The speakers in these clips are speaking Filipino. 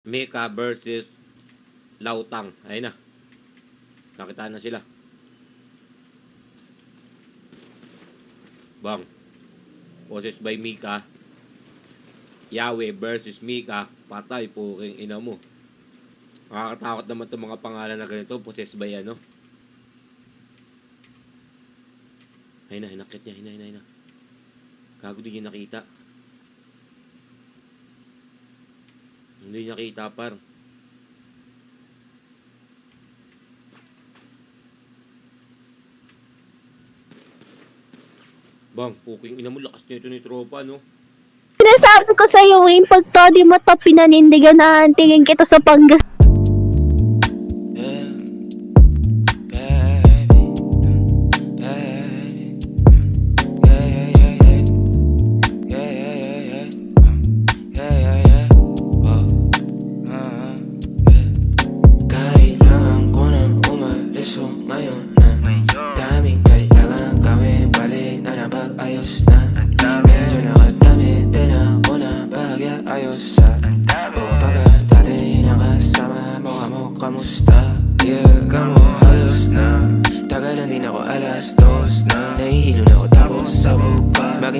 Mika versus Lautang. Ayun na. Nakita na sila. Bang. Possessed by Mika. Yahweh versus Mika. Patay, puking ina mo. Nakakatakot naman itong mga pangalan na ganito. Possessed by ano. Ayun na, hinakit niya. Hina. Gago din niya nakita. Hindi niya kita par. Bang, puking ina mo, lakas nito ni tropa, no? Sinasabi ko sa'yo, Wayne, pag to, di mo to pinanindigan na tingin kita sa Pangas.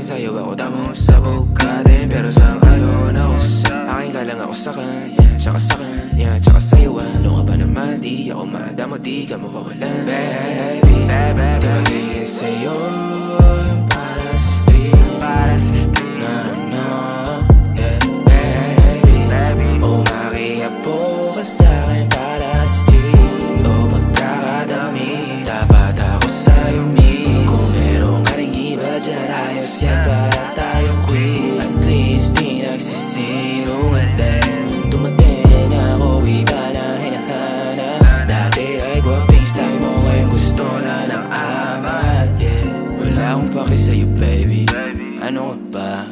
Sa'yo ako tamang sabog ka din, pero sa ngayon ako sa aking ka lang ako sa kanya, tsaka sa kanya, tsaka sa'yo. Ano ka ba naman, di ako madamo, di ka mawawalan. Baby, di magiging sa'yo yung para sa street. No, yeah, baby. Umakiapo ka sa'kin para sa street. O pagkakadami, dapat ako sa'yo me. Kung meron ka rin iba dyan, ayos yan para tayo quit. At least di nagsisinungaling. Dumating ako, iba na hinahanap. Dati ay gwaping style mo, ngayon gusto na ng amat. Yeah, wala akong paki sa'yo baby. Ano ka ba?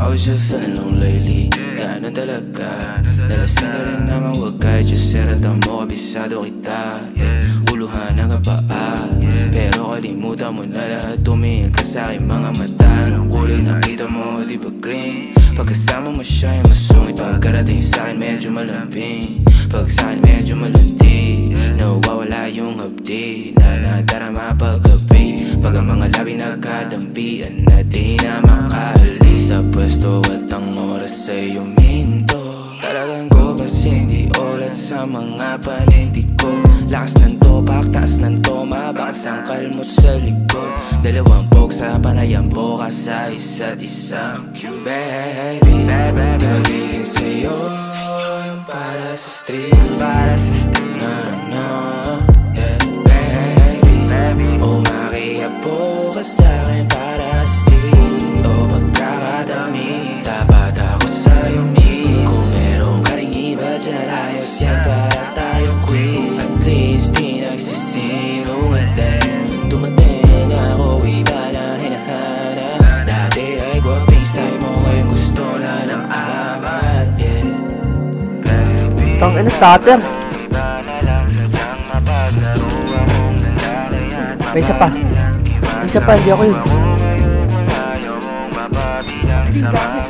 I was just feeling low lately. Ganon talaga. Nalasing ka rin naman, wag kahit yung seratan mo, kabisado kita. Yeah, uluhan ang kapaa. Pero kalimutan mo na lahat, tumingin ka sa'kin mga mata. Anong kulay nakita mo, di ba green? Pagkasama mo siya yung masungit. Pagkarating sa'kin medyo malambing. Pag sa'kin medyo malandi, nawawala yung hapdi na nadarama paggabi. Pag ang mga labi nagkadampian na di na makaalis sa pwesto at ang oras ay uminto. Talagang ko bas hindi ulat sa mga panindig ko. Lakas ng topak, taas ng toma, bakas ang kalmot sa likod. Dalawang pog sa panayang boka sa isa't isa. Baby, di magiging sa'yo yung para sa street. No, yeah, baby. Umakiapo ka sa'kin para sa street. O pagkakadami, dapat ako sa'yo me. Kung meron ka rin iba dyan, ayos yan para tayo quit. At least di nagsisinungaling. Dumating ako, iba na hinahanap. Dati ay gwaping style mo, ngayon gusto na ng amat. Yeah, Tang ina starter. May isa pa. Hindi ako yun. Hindi bakit?